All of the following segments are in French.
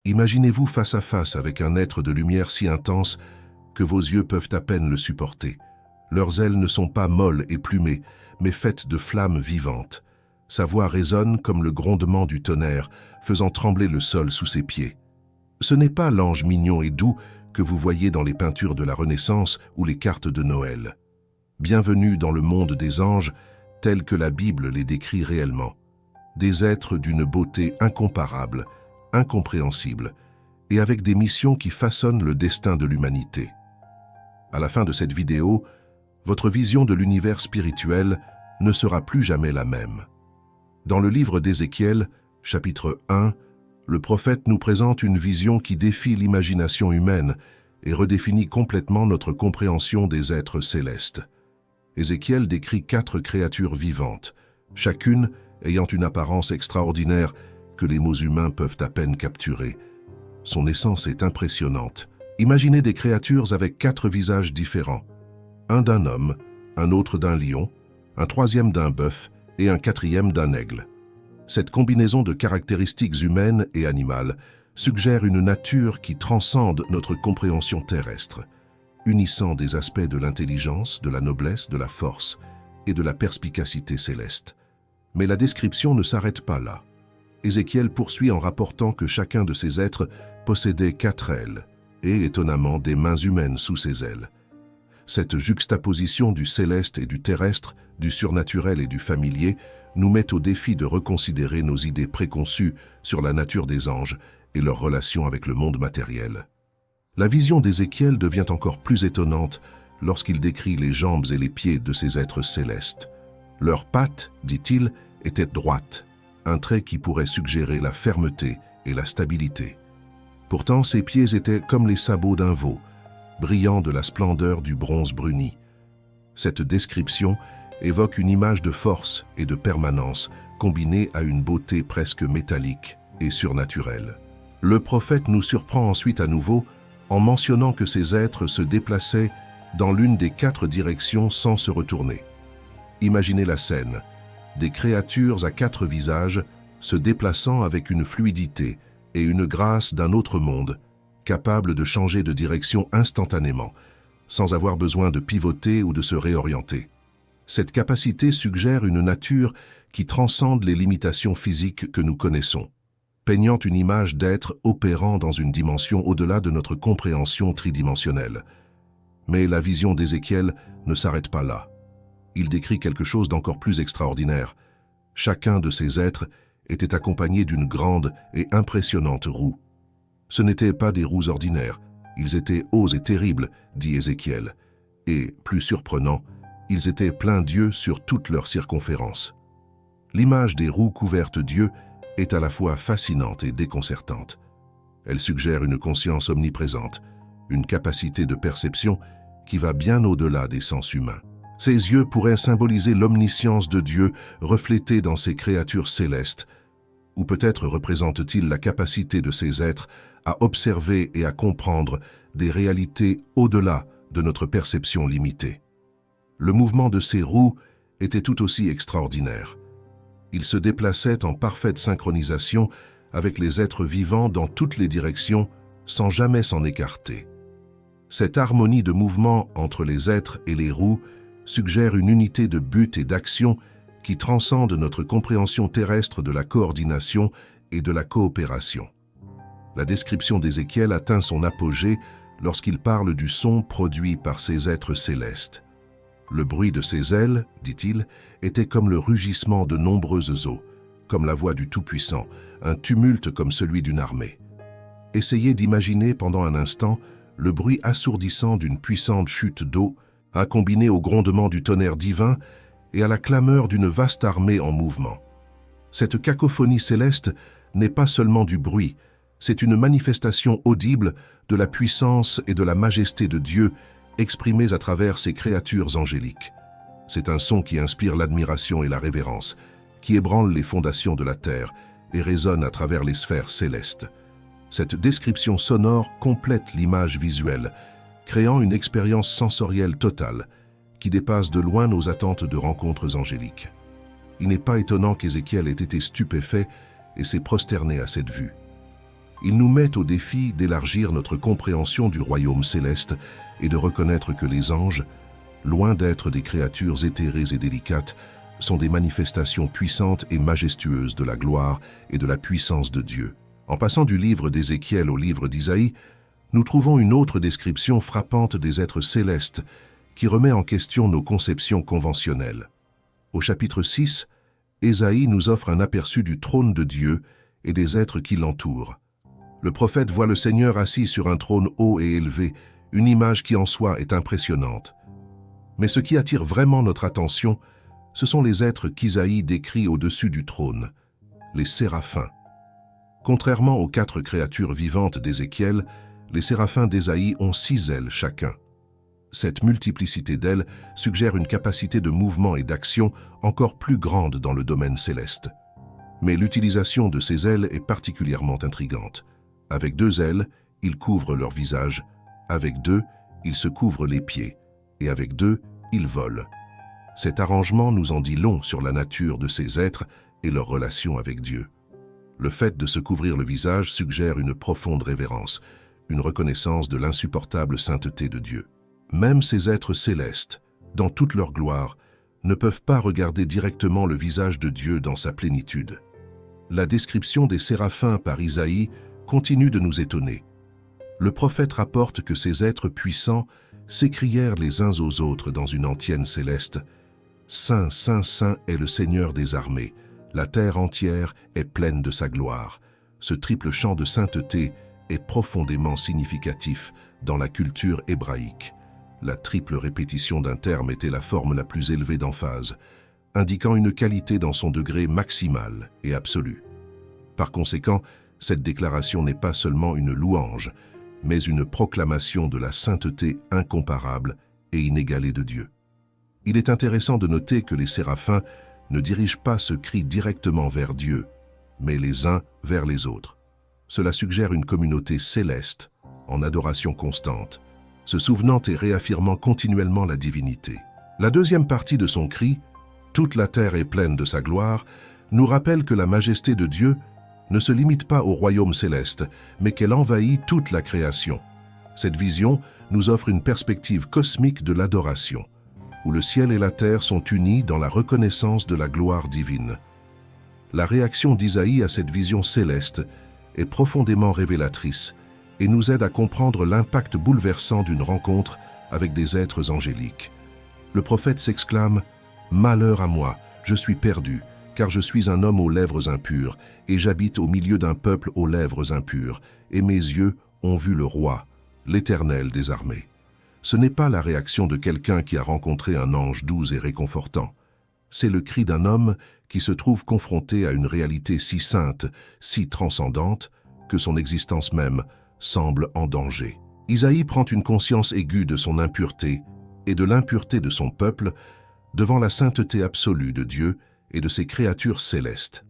Imaginez-vous face à face avec un être de lumière si intense que vos yeux peuvent à peine le supporter. Leurs ailes ne sont pas molles et plumées, mais faites de flammes vivantes. Sa voix résonne comme le grondement du tonnerre, faisant trembler le sol sous ses pieds. Ce n'est pas l'ange mignon et doux que vous voyez dans les peintures de la Renaissance ou les cartes de Noël. Bienvenue dans le monde des anges, tels que la Bible les décrit réellement. Des êtres d'une beauté incomparable, incompréhensible, et avec des missions qui façonnent le destin de l'humanité. À la fin de cette vidéo, votre vision de l'univers spirituel ne sera plus jamais la même. Dans le livre d'Ézéchiel, chapitre 1, le prophète nous présente une vision qui défie l'imagination humaine et redéfinit complètement notre compréhension des êtres célestes. Ézéchiel décrit 4 créatures vivantes, chacune ayant une apparence extraordinaire que les mots humains peuvent à peine capturer. Son essence est impressionnante. Imaginez des créatures avec 4 visages différents. Un d'un homme, un autre d'un lion, un troisième d'un bœuf et un quatrième d'un aigle. Cette combinaison de caractéristiques humaines et animales suggère une nature qui transcende notre compréhension terrestre, unissant des aspects de l'intelligence, de la noblesse, de la force et de la perspicacité céleste. Mais la description ne s'arrête pas là. Ézéchiel poursuit en rapportant que chacun de ces êtres possédait 4 ailes et, étonnamment, des mains humaines sous ses ailes. Cette juxtaposition du céleste et du terrestre, du surnaturel et du familier, nous met au défi de reconsidérer nos idées préconçues sur la nature des anges et leur relation avec le monde matériel. La vision d'Ézéchiel devient encore plus étonnante lorsqu'il décrit les jambes et les pieds de ces êtres célestes. Leurs pattes, dit-il, étaient droites, un trait qui pourrait suggérer la fermeté et la stabilité. Pourtant, ses pieds étaient comme les sabots d'un veau, brillant de la splendeur du bronze bruni. Cette description évoque une image de force et de permanence combinée à une beauté presque métallique et surnaturelle. Le prophète nous surprend ensuite à nouveau en mentionnant que ces êtres se déplaçaient dans l'une des 4 directions sans se retourner. Imaginez la scène, des créatures à 4 visages se déplaçant avec une fluidité et une grâce d'un autre monde, capables de changer de direction instantanément, sans avoir besoin de pivoter ou de se réorienter. Cette capacité suggère une nature qui transcende les limitations physiques que nous connaissons, peignant une image d'être opérant dans une dimension au-delà de notre compréhension tridimensionnelle. Mais la vision d'Ézéchiel ne s'arrête pas là. Il décrit quelque chose d'encore plus extraordinaire. Chacun de ces êtres était accompagné d'une grande et impressionnante roue. Ce n'étaient pas des roues ordinaires, ils étaient hauts et terribles, dit Ézéchiel, et, plus surprenant, ils étaient pleins d'yeux sur toute leur circonférence. L'image des roues couvertes d'yeux est à la fois fascinante et déconcertante. Elle suggère une conscience omniprésente, une capacité de perception qui va bien au-delà des sens humains. Ces yeux pourraient symboliser l'omniscience de Dieu reflétée dans ces créatures célestes, ou peut-être représentent-ils la capacité de ces êtres à observer et à comprendre des réalités au-delà de notre perception limitée. Le mouvement de ces roues était tout aussi extraordinaire. Ils se déplaçaient en parfaite synchronisation avec les êtres vivants dans toutes les directions, sans jamais s'en écarter. Cette harmonie de mouvement entre les êtres et les roues suggère une unité de but et d'action qui transcende notre compréhension terrestre de la coordination et de la coopération. La description d'Ézéchiel atteint son apogée lorsqu'il parle du son produit par ces êtres célestes. Le bruit de ses ailes, dit-il, était comme le rugissement de nombreuses eaux, comme la voix du Tout-Puissant, un tumulte comme celui d'une armée. Essayez d'imaginer pendant un instant le bruit assourdissant d'une puissante chute d'eau, à combiner au grondement du tonnerre divin et à la clameur d'une vaste armée en mouvement. Cette cacophonie céleste n'est pas seulement du bruit, c'est une manifestation audible de la puissance et de la majesté de Dieu exprimées à travers ces créatures angéliques. C'est un son qui inspire l'admiration et la révérence, qui ébranle les fondations de la terre et résonne à travers les sphères célestes. Cette description sonore complète l'image visuelle, créant une expérience sensorielle totale qui dépasse de loin nos attentes de rencontres angéliques. Il n'est pas étonnant qu'Ézéchiel ait été stupéfait et s'est prosterné à cette vue. Il nous met au défi d'élargir notre compréhension du royaume céleste et de reconnaître que les anges, loin d'être des créatures éthérées et délicates, sont des manifestations puissantes et majestueuses de la gloire et de la puissance de Dieu. En passant du livre d'Ézéchiel au livre d'Isaïe, nous trouvons une autre description frappante des êtres célestes qui remet en question nos conceptions conventionnelles. Au chapitre 6, Ésaïe nous offre un aperçu du trône de Dieu et des êtres qui l'entourent. Le prophète voit le Seigneur assis sur un trône haut et élevé, une image qui en soi est impressionnante. Mais ce qui attire vraiment notre attention, ce sont les êtres qu'Isaïe décrit au-dessus du trône, les séraphins. Contrairement aux 4 créatures vivantes d'Ézéchiel, les séraphins d'Ésaïe ont 6 ailes chacun. Cette multiplicité d'ailes suggère une capacité de mouvement et d'action encore plus grande dans le domaine céleste. Mais l'utilisation de ces ailes est particulièrement intrigante. Avec 2 ailes, ils couvrent leur visage, avec 2, ils se couvrent les pieds, et avec 2, ils volent. Cet arrangement nous en dit long sur la nature de ces êtres et leur relation avec Dieu. Le fait de se couvrir le visage suggère une profonde révérence, une reconnaissance de l'insupportable sainteté de Dieu. Même ces êtres célestes, dans toute leur gloire, ne peuvent pas regarder directement le visage de Dieu dans sa plénitude. La description des séraphins par Isaïe continue de nous étonner. Le prophète rapporte que ces êtres puissants s'écrièrent les uns aux autres dans une antienne céleste. « Saint, Saint, Saint est le Seigneur des armées, la terre entière est pleine de sa gloire. » Ce triple chant de sainteté est profondément significatif dans la culture hébraïque. La triple répétition d'un terme était la forme la plus élevée d'emphase, indiquant une qualité dans son degré maximal et absolu. Par conséquent, cette déclaration n'est pas seulement une louange, mais une proclamation de la sainteté incomparable et inégalée de Dieu. Il est intéressant de noter que les séraphins ne dirigent pas ce cri directement vers Dieu, mais les uns vers les autres. Cela suggère une communauté céleste, en adoration constante, se souvenant et réaffirmant continuellement la divinité. La deuxième partie de son cri, « Toute la terre est pleine de sa gloire », nous rappelle que la majesté de Dieu ne se limite pas au royaume céleste, mais qu'elle envahit toute la création. Cette vision nous offre une perspective cosmique de l'adoration, où le ciel et la terre sont unis dans la reconnaissance de la gloire divine. La réaction d'Isaïe à cette vision céleste est profondément révélatrice et nous aide à comprendre l'impact bouleversant d'une rencontre avec des êtres angéliques. Le prophète s'exclame « Malheur à moi, je suis perdu, car je suis un homme aux lèvres impures, et j'habite au milieu d'un peuple aux lèvres impures, et mes yeux ont vu le roi, l'Éternel des armées. » Ce n'est pas la réaction de quelqu'un qui a rencontré un ange doux et réconfortant. C'est le cri d'un homme qui se trouve confronté à une réalité si sainte, si transcendante, que son existence même semble en danger. Isaïe prend une conscience aiguë de son impureté et de l'impureté de son peuple devant la sainteté absolue de Dieu et de ses créatures célestes.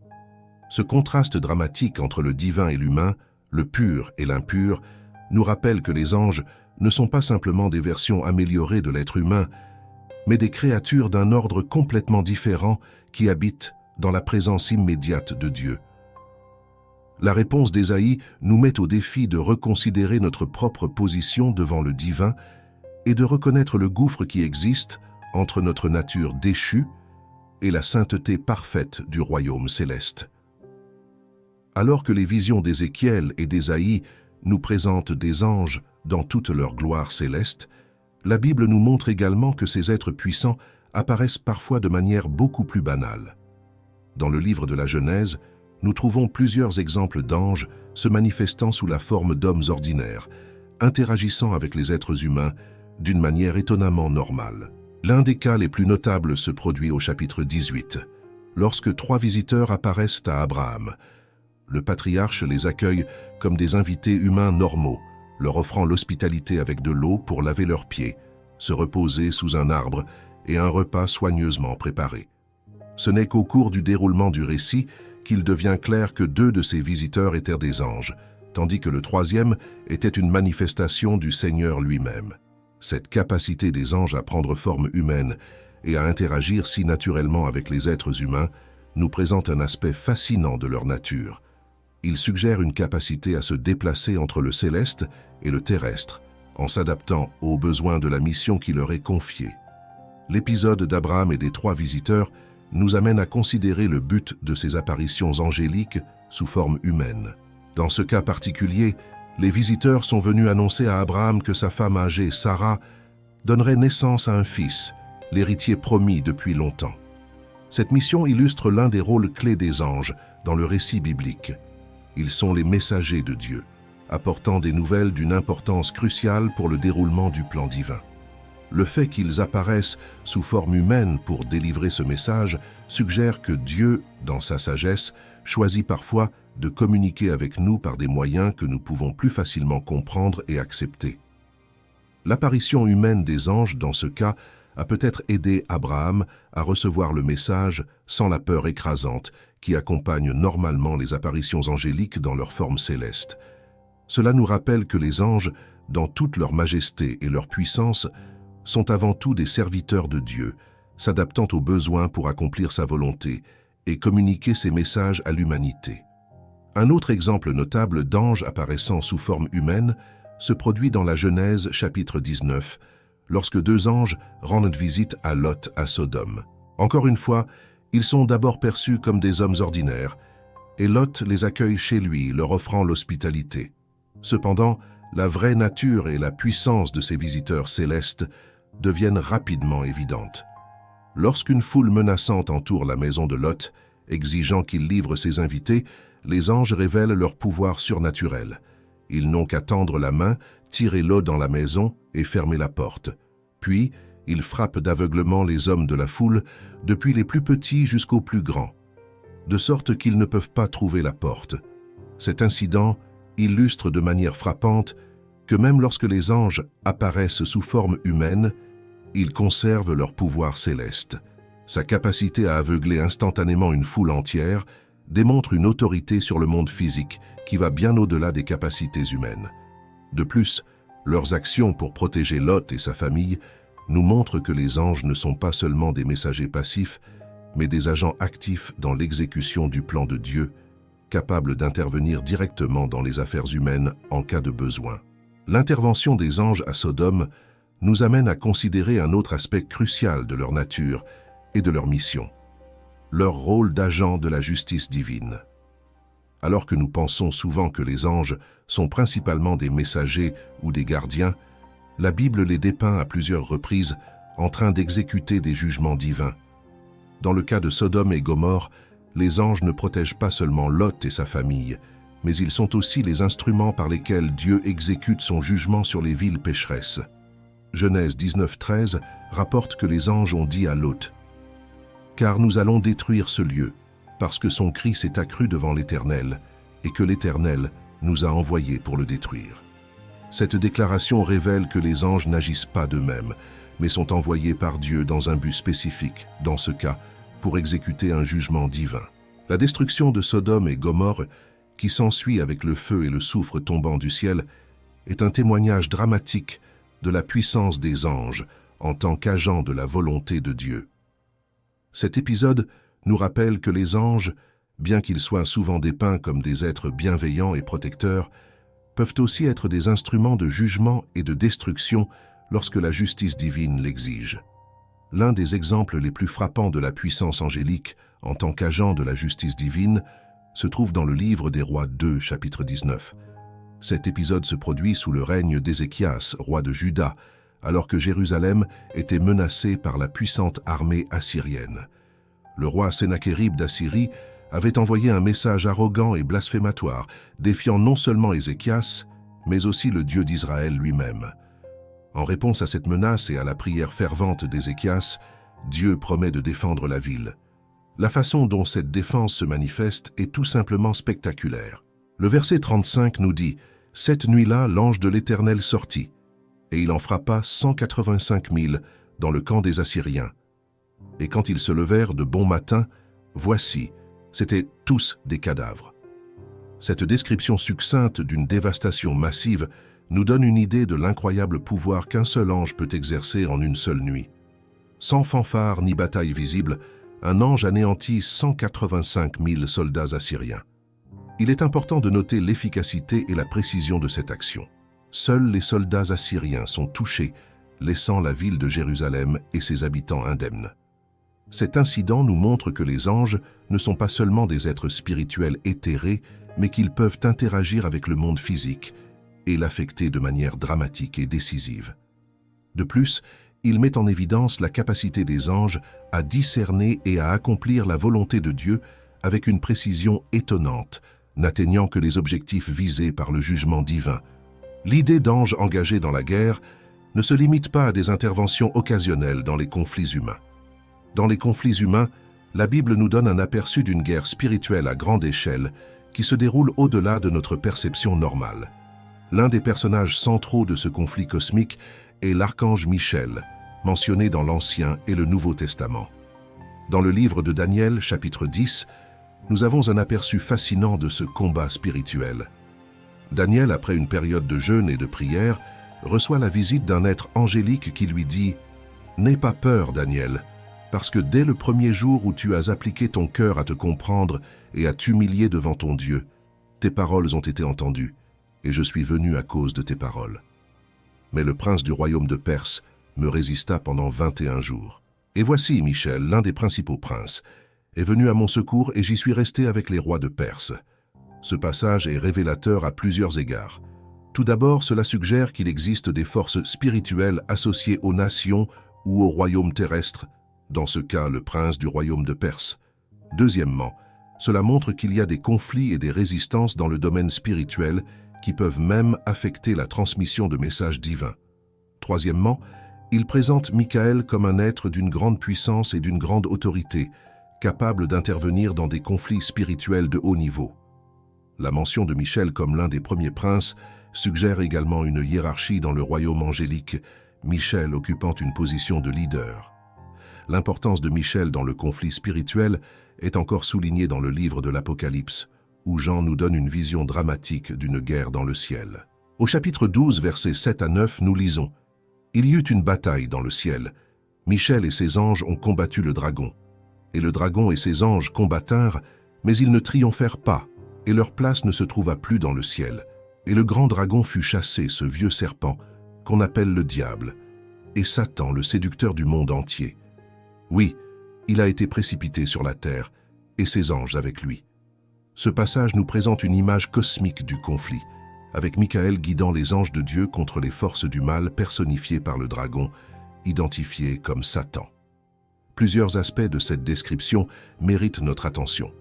Ce contraste dramatique entre le divin et l'humain, le pur et l'impur, nous rappelle que les anges ne sont pas simplement des versions améliorées de l'être humain, mais des créatures d'un ordre complètement différent qui habitent dans la présence immédiate de Dieu. La réponse d'Ésaïe nous met au défi de reconsidérer notre propre position devant le divin et de reconnaître le gouffre qui existe entre notre nature déchue et la sainteté parfaite du royaume céleste. Alors que les visions d'Ézéchiel et d'Ésaïe nous présentent des anges dans toute leur gloire céleste, la Bible nous montre également que ces êtres puissants apparaissent parfois de manière beaucoup plus banale. Dans le livre de la Genèse, nous trouvons plusieurs exemples d'anges se manifestant sous la forme d'hommes ordinaires, interagissant avec les êtres humains d'une manière étonnamment normale. L'un des cas les plus notables se produit au chapitre 18, lorsque 3 visiteurs apparaissent à Abraham. Le patriarche les accueille comme des invités humains normaux, leur offrant l'hospitalité avec de l'eau pour laver leurs pieds, se reposer sous un arbre et un repas soigneusement préparé. Ce n'est qu'au cours du déroulement du récit qu'il devient clair que 2 de ces visiteurs étaient des anges, tandis que le 3e était une manifestation du Seigneur lui-même. Cette capacité des anges à prendre forme humaine et à interagir si naturellement avec les êtres humains nous présente un aspect fascinant de leur nature. Il suggère une capacité à se déplacer entre le céleste et le terrestre, en s'adaptant aux besoins de la mission qui leur est confiée. L'épisode d'Abraham et des 3 visiteurs nous amène à considérer le but de ces apparitions angéliques sous forme humaine. Dans ce cas particulier, les visiteurs sont venus annoncer à Abraham que sa femme âgée, Sarah, donnerait naissance à un fils, l'héritier promis depuis longtemps. Cette mission illustre l'un des rôles clés des anges dans le récit biblique. Ils sont les messagers de Dieu, apportant des nouvelles d'une importance cruciale pour le déroulement du plan divin. Le fait qu'ils apparaissent sous forme humaine pour délivrer ce message suggère que Dieu, dans sa sagesse, choisit parfois de communiquer avec nous par des moyens que nous pouvons plus facilement comprendre et accepter. L'apparition humaine des anges, dans ce cas, a peut-être aidé Abraham à recevoir le message sans la peur écrasante qui accompagne normalement les apparitions angéliques dans leur forme céleste. Cela nous rappelle que les anges, dans toute leur majesté et leur puissance, sont avant tout des serviteurs de Dieu, s'adaptant aux besoins pour accomplir sa volonté et communiquer ses messages à l'humanité. Un autre exemple notable d'anges apparaissant sous forme humaine se produit dans la Genèse chapitre 19, lorsque 2 anges rendent visite à Lot à Sodome. Encore une fois, ils sont d'abord perçus comme des hommes ordinaires, et Lot les accueille chez lui, leur offrant l'hospitalité. Cependant, la vraie nature et la puissance de ces visiteurs célestes deviennent rapidement évidentes. Lorsqu'une foule menaçante entoure la maison de Lot, exigeant qu'il livre ses invités, les anges révèlent leur pouvoir surnaturel. Ils n'ont qu'à tendre la main, tirer Lot dans la maison et fermer la porte. Puis, ils frappent d'aveuglement les hommes de la foule, depuis les plus petits jusqu'aux plus grands, de sorte qu'ils ne peuvent pas trouver la porte. Cet incident illustre de manière frappante que même lorsque les anges apparaissent sous forme humaine, ils conservent leur pouvoir céleste. Sa capacité à aveugler instantanément une foule entière démontre une autorité sur le monde physique qui va bien au-delà des capacités humaines. De plus, leurs actions pour protéger Lot et sa famille nous montrent que les anges ne sont pas seulement des messagers passifs, mais des agents actifs dans l'exécution du plan de Dieu, capables d'intervenir directement dans les affaires humaines en cas de besoin. L'intervention des anges à Sodome nous amène à considérer un autre aspect crucial de leur nature et de leur mission, leur rôle d'agent de la justice divine. Alors que nous pensons souvent que les anges sont principalement des messagers ou des gardiens, la Bible les dépeint à plusieurs reprises en train d'exécuter des jugements divins. Dans le cas de Sodome et Gomorrhe, les anges ne protègent pas seulement Lot et sa famille, mais ils sont aussi les instruments par lesquels Dieu exécute son jugement sur les villes pécheresses. Genèse 19:13 rapporte que les anges ont dit à Lot « Car nous allons détruire ce lieu, parce que son cri s'est accru devant l'Éternel, et que l'Éternel nous a envoyés pour le détruire. » Cette déclaration révèle que les anges n'agissent pas d'eux-mêmes, mais sont envoyés par Dieu dans un but spécifique, dans ce cas, pour exécuter un jugement divin. La destruction de Sodome et Gomorrhe, qui s'ensuit avec le feu et le soufre tombant du ciel, est un témoignage dramatique de la puissance des anges en tant qu'agents de la volonté de Dieu. Cet épisode nous rappelle que les anges, bien qu'ils soient souvent dépeints comme des êtres bienveillants et protecteurs, peuvent aussi être des instruments de jugement et de destruction lorsque la justice divine l'exige. L'un des exemples les plus frappants de la puissance angélique en tant qu'agent de la justice divine se trouve dans le livre des Rois 2, chapitre 19. Cet épisode se produit sous le règne d'Ézéchias, roi de Juda, alors que Jérusalem était menacée par la puissante armée assyrienne. Le roi Sennachérib d'Assyrie avait envoyé un message arrogant et blasphématoire, défiant non seulement Ézéchias, mais aussi le Dieu d'Israël lui-même. En réponse à cette menace et à la prière fervente d'Ézéchias, Dieu promet de défendre la ville. La façon dont cette défense se manifeste est tout simplement spectaculaire. Le verset 35 nous dit « Cette nuit-là, l'ange de l'Éternel sortit, et il en frappa 185 000 dans le camp des Assyriens. Et quand ils se levèrent de bon matin, voici, c'étaient tous des cadavres. » Cette description succincte d'une dévastation massive nous donne une idée de l'incroyable pouvoir qu'un seul ange peut exercer en une seule nuit. Sans fanfare ni bataille visible, un ange anéantit 185 000 soldats assyriens. Il est important de noter l'efficacité et la précision de cette action. Seuls les soldats assyriens sont touchés, laissant la ville de Jérusalem et ses habitants indemnes. Cet incident nous montre que les anges ne sont pas seulement des êtres spirituels éthérés, mais qu'ils peuvent interagir avec le monde physique et l'affecter de manière dramatique et décisive. De plus, il met en évidence la capacité des anges à discerner et à accomplir la volonté de Dieu avec une précision étonnante, n'atteignant que les objectifs visés par le jugement divin. L'idée d'anges engagés dans la guerre ne se limite pas à des interventions occasionnelles dans les conflits humains. Dans les conflits humains, la Bible nous donne un aperçu d'une guerre spirituelle à grande échelle qui se déroule au-delà de notre perception normale. L'un des personnages centraux de ce conflit cosmique est l'archange Michel, mentionné dans l'Ancien et le Nouveau Testament. Dans le livre de Daniel, chapitre 10, nous avons un aperçu fascinant de ce combat spirituel. Daniel, après une période de jeûne et de prière, reçoit la visite d'un être angélique qui lui dit « N'aie pas peur, Daniel, parce que dès le premier jour où tu as appliqué ton cœur à te comprendre et à t'humilier devant ton Dieu, tes paroles ont été entendues, et je suis venu à cause de tes paroles. Mais le prince du royaume de Perse me résista pendant 21 jours. Et voici Michel, l'un des principaux princes, est venu à mon secours et j'y suis resté avec les rois de Perse. » Ce passage est révélateur à plusieurs égards. Tout d'abord, cela suggère qu'il existe des forces spirituelles associées aux nations ou au royaume terrestre, dans ce cas le prince du royaume de Perse. Deuxièmement, cela montre qu'il y a des conflits et des résistances dans le domaine spirituel qui peuvent même affecter la transmission de messages divins. Troisièmement, il présente Michael comme un être d'une grande puissance et d'une grande autorité, capable d'intervenir dans des conflits spirituels de haut niveau. La mention de Michel comme l'un des premiers princes suggère également une hiérarchie dans le royaume angélique, Michel occupant une position de leader. L'importance de Michel dans le conflit spirituel est encore soulignée dans le livre de l'Apocalypse, où Jean nous donne une vision dramatique d'une guerre dans le ciel. Au chapitre 12, versets 7 à 9, nous lisons « Il y eut une bataille dans le ciel. Michel et ses anges ont combattu le dragon. Et le dragon et ses anges combattinrent, mais ils ne triomphèrent pas, et leur place ne se trouva plus dans le ciel. Et le grand dragon fut chassé, ce vieux serpent, qu'on appelle le diable, et Satan, le séducteur du monde entier. Oui, il a été précipité sur la terre, et ses anges avec lui. » Ce passage nous présente une image cosmique du conflit, avec Michael guidant les anges de Dieu contre les forces du mal personnifiées par le dragon, identifié comme Satan. Plusieurs aspects de cette description méritent notre attention.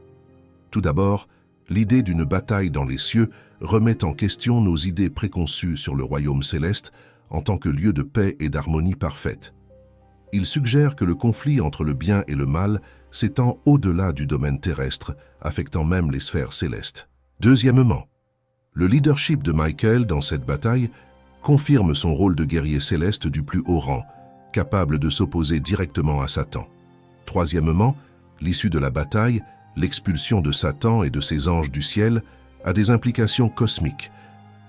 Tout d'abord, l'idée d'une bataille dans les cieux remet en question nos idées préconçues sur le royaume céleste en tant que lieu de paix et d'harmonie parfaite. Il suggère que le conflit entre le bien et le mal s'étend au-delà du domaine terrestre, affectant même les sphères célestes. Deuxièmement, le leadership de Michael dans cette bataille confirme son rôle de guerrier céleste du plus haut rang, capable de s'opposer directement à Satan. Troisièmement, l'issue de la bataille, l'expulsion de Satan et de ses anges du ciel, a des implications cosmiques,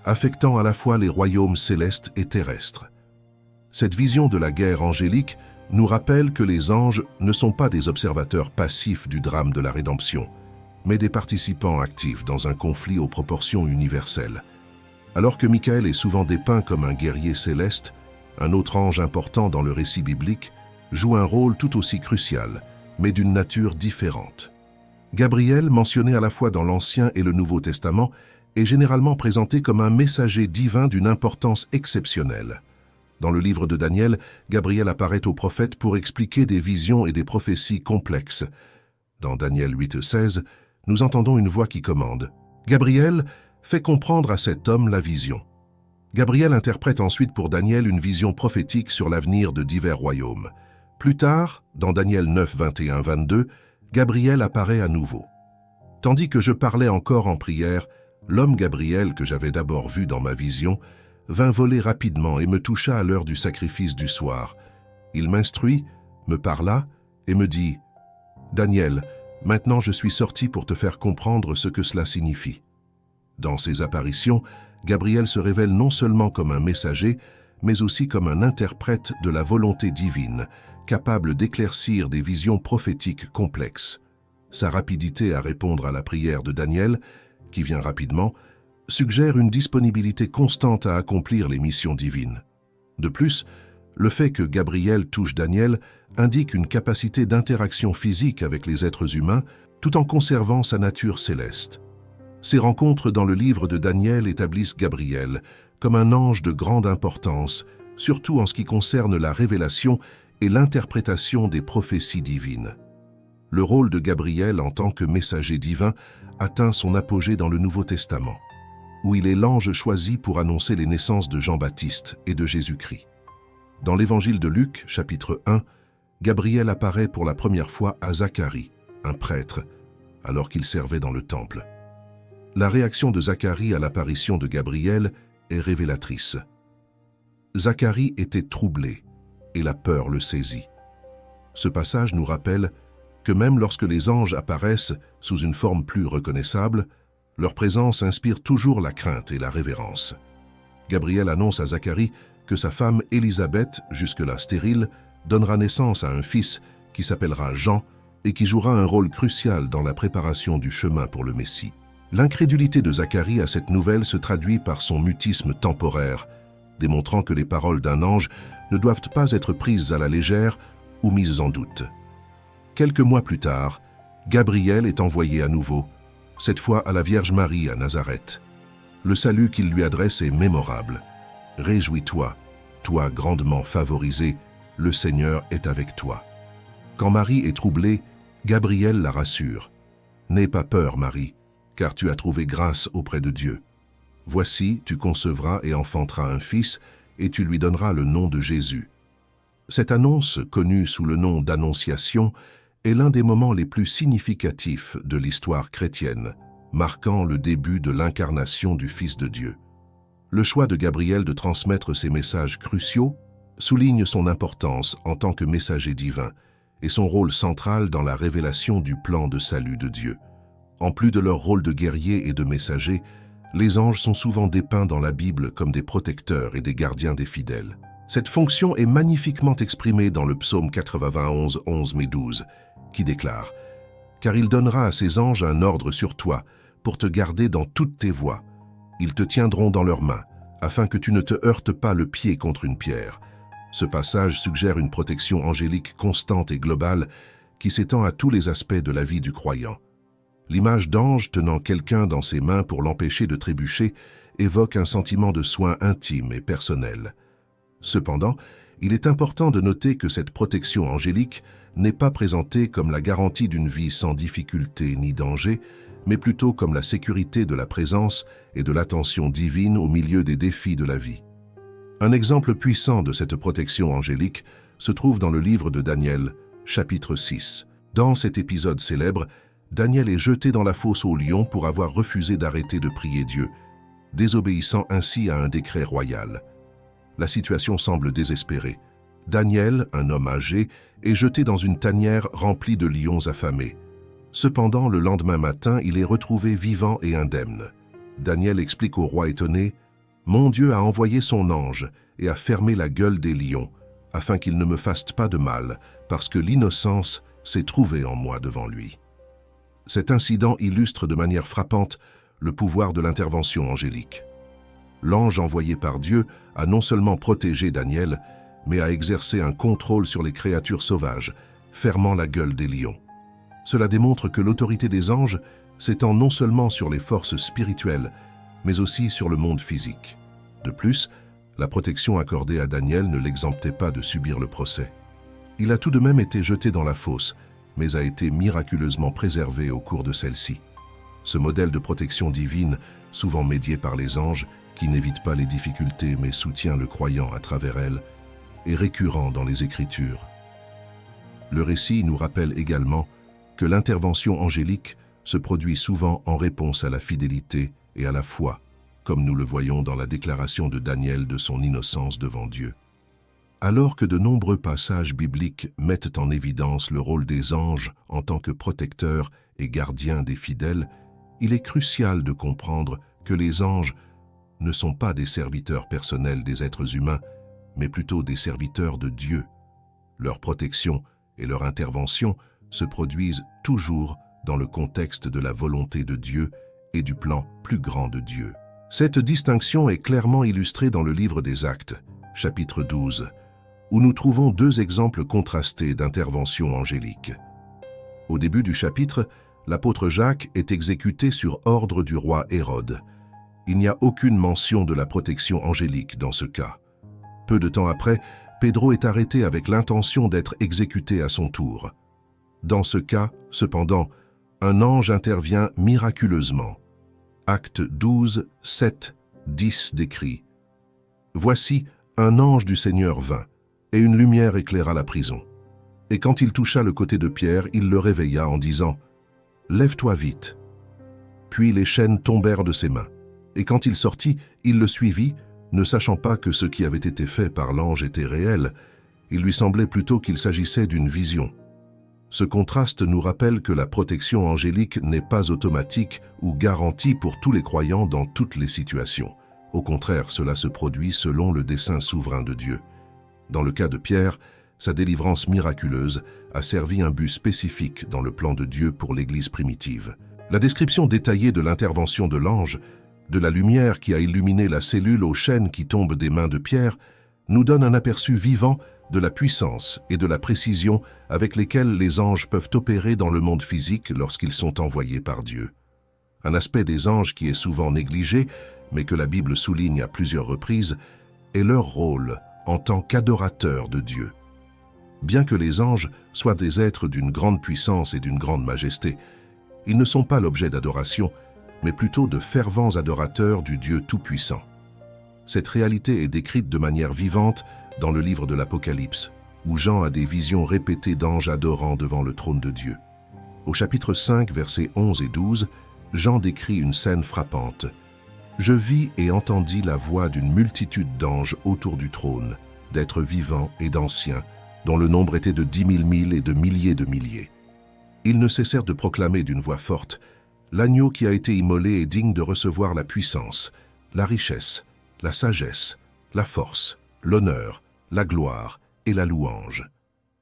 affectant à la fois les royaumes célestes et terrestres. Cette vision de la guerre angélique nous rappelle que les anges ne sont pas des observateurs passifs du drame de la rédemption, mais des participants actifs dans un conflit aux proportions universelles. Alors que Michael est souvent dépeint comme un guerrier céleste, un autre ange important dans le récit biblique joue un rôle tout aussi crucial, mais d'une nature différente. Gabriel, mentionné à la fois dans l'Ancien et le Nouveau Testament, est généralement présenté comme un messager divin d'une importance exceptionnelle. Dans le livre de Daniel, Gabriel apparaît au prophète pour expliquer des visions et des prophéties complexes. Dans Daniel 8,16, nous entendons une voix qui commande « Gabriel fait comprendre à cet homme la vision ». Gabriel interprète ensuite pour Daniel une vision prophétique sur l'avenir de divers royaumes. Plus tard, dans Daniel 9, 21-22, Gabriel apparaît à nouveau. Tandis que je parlais encore en prière, l'homme Gabriel que j'avais d'abord vu dans ma vision vint voler rapidement et me toucha à l'heure du sacrifice du soir. Il m'instruit, me parla et me dit « Daniel, maintenant je suis sorti pour te faire comprendre ce que cela signifie. » Dans ces apparitions, Gabriel se révèle non seulement comme un messager, mais aussi comme un interprète de la volonté divine, capable d'éclaircir des visions prophétiques complexes. Sa rapidité à répondre à la prière de Daniel qui vient rapidement, suggère une disponibilité constante à accomplir les missions divines. De plus, le fait que Gabriel touche Daniel indique une capacité d'interaction physique avec les êtres humains tout en conservant sa nature céleste. Ces rencontres dans le livre de Daniel établissent Gabriel comme un ange de grande importance, surtout en ce qui concerne la révélation et l'interprétation des prophéties divines. Le rôle de Gabriel en tant que messager divin atteint son apogée dans le Nouveau Testament, où il est l'ange choisi pour annoncer les naissances de Jean-Baptiste et de Jésus-Christ. Dans l'évangile de Luc, chapitre 1, Gabriel apparaît pour la première fois à Zacharie, un prêtre, alors qu'il servait dans le temple. La réaction de Zacharie à l'apparition de Gabriel est révélatrice. Zacharie était troublé et la peur le saisit. Ce passage nous rappelle que même lorsque les anges apparaissent sous une forme plus reconnaissable, leur présence inspire toujours la crainte et la révérence. Gabriel annonce à Zacharie que sa femme Élisabeth, jusque-là stérile, donnera naissance à un fils qui s'appellera Jean et qui jouera un rôle crucial dans la préparation du chemin pour le Messie. L'incrédulité de Zacharie à cette nouvelle se traduit par son mutisme temporaire, démontrant que les paroles d'un ange ne doivent pas être prises à la légère ou mises en doute. Quelques mois plus tard, Gabriel est envoyé à nouveau, cette fois à la Vierge Marie à Nazareth. Le salut qu'il lui adresse est mémorable. « Réjouis-toi, toi grandement favorisé, le Seigneur est avec toi. » Quand Marie est troublée, Gabriel la rassure. « N'aie pas peur, Marie, car tu as trouvé grâce auprès de Dieu. Voici, tu concevras et enfanteras un fils, et tu lui donneras le nom de Jésus. » Cette annonce, connue sous le nom d'Annonciation, est l'un des moments les plus significatifs de l'histoire chrétienne, marquant le début de l'incarnation du Fils de Dieu. Le choix de Gabriel de transmettre ces messages cruciaux souligne son importance en tant que messager divin et son rôle central dans la révélation du plan de salut de Dieu. En plus de leur rôle de guerrier et de messager, les anges sont souvent dépeints dans la Bible comme des protecteurs et des gardiens des fidèles. Cette fonction est magnifiquement exprimée dans le psaume 91, 11 mais 12, qui déclare « Car il donnera à ses anges un ordre sur toi, pour te garder dans toutes tes voies. Ils te tiendront dans leurs mains, afin que tu ne te heurtes pas le pied contre une pierre. » Ce passage suggère une protection angélique constante et globale qui s'étend à tous les aspects de la vie du croyant. L'image d'ange tenant quelqu'un dans ses mains pour l'empêcher de trébucher évoque un sentiment de soin intime et personnel. Cependant, il est important de noter que cette protection angélique n'est pas présentée comme la garantie d'une vie sans difficulté ni danger, mais plutôt comme la sécurité de la présence et de l'attention divine au milieu des défis de la vie. Un exemple puissant de cette protection angélique se trouve dans le livre de Daniel, chapitre 6. Dans cet épisode célèbre, Daniel est jeté dans la fosse aux lions pour avoir refusé d'arrêter de prier Dieu, désobéissant ainsi à un décret royal. La situation semble désespérée. Daniel, un homme âgé, est jeté dans une tanière remplie de lions affamés. Cependant, le lendemain matin, il est retrouvé vivant et indemne. Daniel explique au roi étonné « Mon Dieu a envoyé son ange et a fermé la gueule des lions, afin qu'ils ne me fassent pas de mal, parce que l'innocence s'est trouvée en moi devant lui. » Cet incident illustre de manière frappante le pouvoir de l'intervention angélique. L'ange envoyé par Dieu a non seulement protégé Daniel, mais a exercé un contrôle sur les créatures sauvages, fermant la gueule des lions. Cela démontre que l'autorité des anges s'étend non seulement sur les forces spirituelles, mais aussi sur le monde physique. De plus, la protection accordée à Daniel ne l'exemptait pas de subir le procès. Il a tout de même été jeté dans la fosse, mais a été miraculeusement préservé au cours de celle-ci. Ce modèle de protection divine, souvent médié par les anges, qui n'évite pas les difficultés mais soutient le croyant à travers elles, est récurrent dans les Écritures. Le récit nous rappelle également que l'intervention angélique se produit souvent en réponse à la fidélité et à la foi, comme nous le voyons dans la déclaration de Daniel de son innocence devant Dieu. Alors que de nombreux passages bibliques mettent en évidence le rôle des anges en tant que protecteurs et gardiens des fidèles, il est crucial de comprendre que les anges ne sont pas des serviteurs personnels des êtres humains, mais plutôt des serviteurs de Dieu. Leur protection et leur intervention se produisent toujours dans le contexte de la volonté de Dieu et du plan plus grand de Dieu. Cette distinction est clairement illustrée dans le livre des Actes, chapitre 12, où nous trouvons deux exemples contrastés d'intervention angélique. Au début du chapitre, l'apôtre Jacques est exécuté sur ordre du roi Hérode. Il n'y a aucune mention de la protection angélique dans ce cas. Peu de temps après, Pedro est arrêté avec l'intention d'être exécuté à son tour. Dans ce cas, cependant, un ange intervient miraculeusement. Acte 12, 7, 10 décrit « Voici, un ange du Seigneur vint, et une lumière éclaira la prison. Et quand il toucha le côté de Pierre, il le réveilla en disant « Lève-toi vite !» Puis les chaînes tombèrent de ses mains. Et quand il sortit, il le suivit, ne sachant pas que ce qui avait été fait par l'ange était réel. Il lui semblait plutôt qu'il s'agissait d'une vision. Ce contraste nous rappelle que la protection angélique n'est pas automatique ou garantie pour tous les croyants dans toutes les situations. Au contraire, cela se produit selon le dessein souverain de Dieu. Dans le cas de Pierre, sa délivrance miraculeuse a servi un but spécifique dans le plan de Dieu pour l'Église primitive. La description détaillée de l'intervention de l'ange, de la lumière qui a illuminé la cellule aux chaînes qui tombent des mains de Pierre, nous donne un aperçu vivant de la puissance et de la précision avec lesquelles les anges peuvent opérer dans le monde physique lorsqu'ils sont envoyés par Dieu. Un aspect des anges qui est souvent négligé, mais que la Bible souligne à plusieurs reprises, est leur rôle en tant qu'adorateurs de Dieu. Bien que les anges soient des êtres d'une grande puissance et d'une grande majesté, ils ne sont pas l'objet d'adoration, mais plutôt de fervents adorateurs du Dieu Tout-Puissant. Cette réalité est décrite de manière vivante dans le livre de l'Apocalypse, où Jean a des visions répétées d'anges adorant devant le trône de Dieu. Au chapitre 5, versets 11 et 12, Jean décrit une scène frappante. « Je vis et entendis la voix d'une multitude d'anges autour du trône, d'êtres vivants et d'anciens, dont le nombre était de 10 000 milles et de milliers de milliers. Ils ne cessèrent de proclamer d'une voix forte « L'agneau qui a été immolé est digne de recevoir la puissance, la richesse, la sagesse, la force, l'honneur, la gloire et la louange. »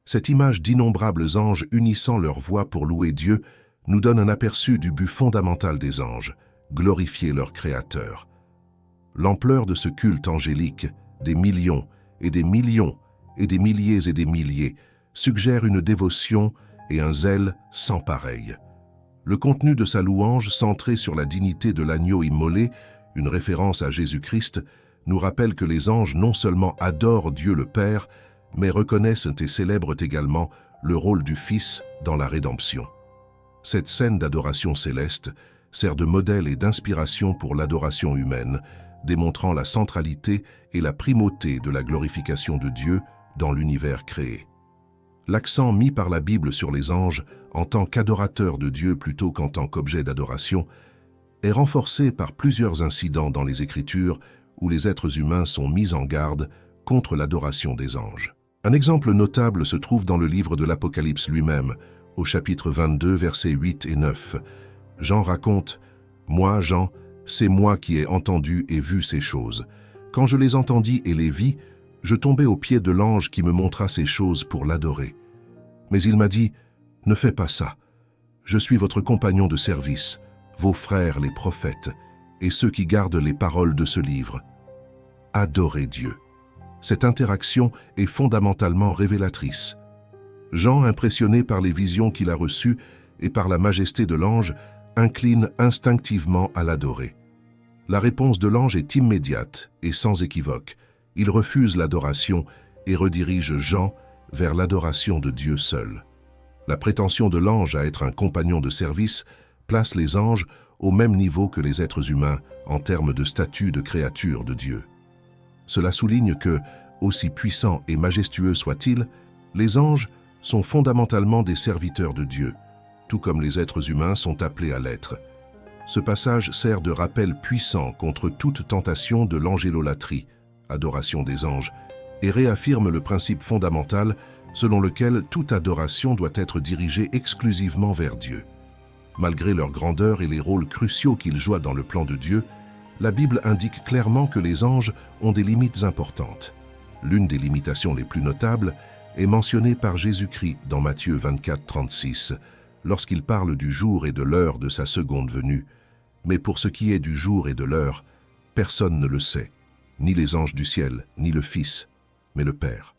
Cette image d'innombrables anges unissant leurs voix pour louer Dieu nous donne un aperçu du but fondamental des anges, glorifier leur Créateur. L'ampleur de ce culte angélique, des millions et des millions et des milliers et des milliers, suggère une dévotion et un zèle sans pareil. Le contenu de sa louange, centré sur la dignité de l'agneau immolé, une référence à Jésus-Christ, nous rappelle que les anges non seulement adorent Dieu le Père, mais reconnaissent et célèbrent également le rôle du Fils dans la rédemption. Cette scène d'adoration céleste sert de modèle et d'inspiration pour l'adoration humaine, démontrant la centralité et la primauté de la glorification de Dieu dans l'univers créé. L'accent mis par la Bible sur les anges en tant qu'adorateurs de Dieu plutôt qu'en tant qu'objet d'adoration est renforcé par plusieurs incidents dans les Écritures où les êtres humains sont mis en garde contre l'adoration des anges. Un exemple notable se trouve dans le livre de l'Apocalypse lui-même, au chapitre 22, versets 8 et 9. Jean raconte « Moi, Jean, c'est moi qui ai entendu et vu ces choses. Quand je les entendis et les vis, je tombai aux pieds de l'ange qui me montra ces choses pour l'adorer. Mais il m'a dit, « Ne fais pas ça. Je suis votre compagnon de service, vos frères les prophètes, et ceux qui gardent les paroles de ce livre. Adorez Dieu. » Cette interaction est fondamentalement révélatrice. Jean, impressionné par les visions qu'il a reçues et par la majesté de l'ange, incline instinctivement à l'adorer. La réponse de l'ange est immédiate et sans équivoque. Il refuse l'adoration et redirige Jean vers l'adoration de Dieu seul. La prétention de l'ange à être un compagnon de service place les anges au même niveau que les êtres humains en termes de statut de créature de Dieu. Cela souligne que, aussi puissants et majestueux soient-ils, les anges sont fondamentalement des serviteurs de Dieu, tout comme les êtres humains sont appelés à l'être. Ce passage sert de rappel puissant contre toute tentation de l'angélolatrie, adoration des anges, et réaffirme le principe fondamental selon lequel toute adoration doit être dirigée exclusivement vers Dieu. Malgré leur grandeur et les rôles cruciaux qu'ils jouent dans le plan de Dieu, la Bible indique clairement que les anges ont des limites importantes. L'une des limitations les plus notables est mentionnée par Jésus-Christ dans Matthieu 24, 36, lorsqu'il parle du jour et de l'heure de sa seconde venue. Mais pour ce qui est du jour et de l'heure, personne ne le sait, ni les anges du ciel, ni le Fils, mais le Père.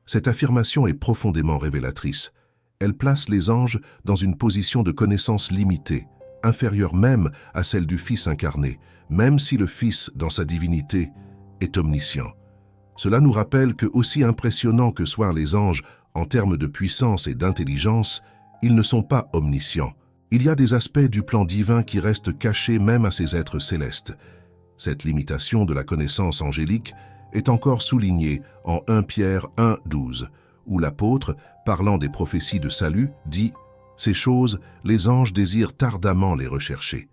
Cette affirmation est profondément révélatrice. Elle place les anges dans une position de connaissance limitée, inférieure même à celle du Fils incarné, même si le Fils, dans sa divinité, est omniscient. Cela nous rappelle que, aussi impressionnants que soient les anges en termes de puissance et d'intelligence, ils ne sont pas omniscients. Il y a des aspects du plan divin qui restent cachés même à ces êtres célestes. Cette limitation de la connaissance angélique est encore soulignée en 1 Pierre 1,12, où l'apôtre, parlant des prophéties de salut, dit « Ces choses, les anges désirent ardemment les rechercher ».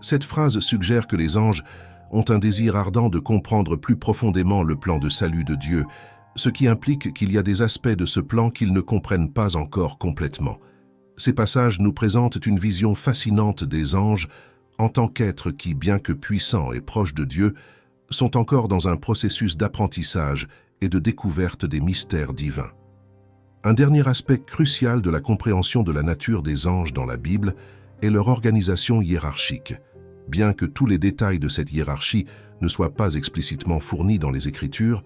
Cette phrase suggère que les anges ont un désir ardent de comprendre plus profondément le plan de salut de Dieu, ce qui implique qu'il y a des aspects de ce plan qu'ils ne comprennent pas encore complètement. Ces passages nous présentent une vision fascinante des anges en tant qu'êtres qui, bien que puissants et proches de Dieu, sont encore dans un processus d'apprentissage et de découverte des mystères divins. Un dernier aspect crucial de la compréhension de la nature des anges dans la Bible est leur organisation hiérarchique. Bien que tous les détails de cette hiérarchie ne soient pas explicitement fournis dans les Écritures,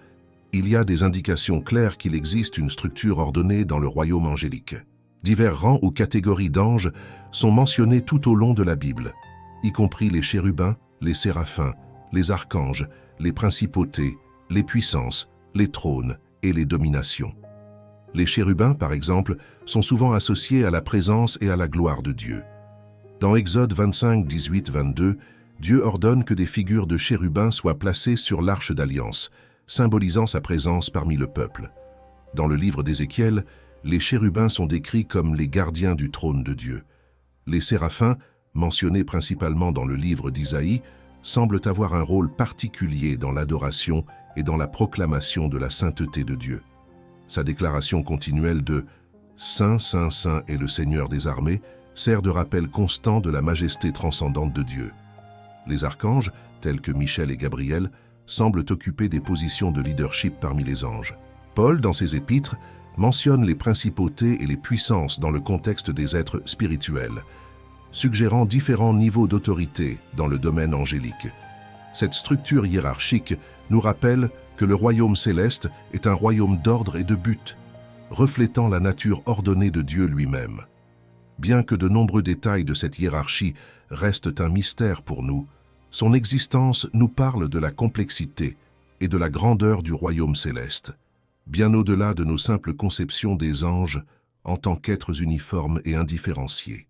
il y a des indications claires qu'il existe une structure ordonnée dans le royaume angélique. Divers rangs ou catégories d'anges sont mentionnés tout au long de la Bible, y compris les chérubins, les séraphins, les archanges, les principautés, les puissances, les trônes et les dominations. Les chérubins, par exemple, sont souvent associés à la présence et à la gloire de Dieu. Dans Exode 25, 18, 22, Dieu ordonne que des figures de chérubins soient placées sur l'arche d'alliance, symbolisant sa présence parmi le peuple. Dans le livre d'Ézéchiel, les chérubins sont décrits comme les gardiens du trône de Dieu. Les séraphins, mentionnés principalement dans le livre d'Isaïe, semblent avoir un rôle particulier dans l'adoration et dans la proclamation de la sainteté de Dieu. Sa déclaration continuelle de « Saint, Saint, Saint est le Seigneur des armées » sert de rappel constant de la majesté transcendante de Dieu. Les archanges, tels que Michel et Gabriel, semblent occuper des positions de leadership parmi les anges. Paul, dans ses épîtres, mentionne les principautés et les puissances dans le contexte des êtres spirituels, suggérant différents niveaux d'autorité dans le domaine angélique. Cette structure hiérarchique nous rappelle que le royaume céleste est un royaume d'ordre et de but, reflétant la nature ordonnée de Dieu lui-même. Bien que de nombreux détails de cette hiérarchie restent un mystère pour nous, son existence nous parle de la complexité et de la grandeur du royaume céleste, bien au-delà de nos simples conceptions des anges en tant qu'êtres uniformes et indifférenciés.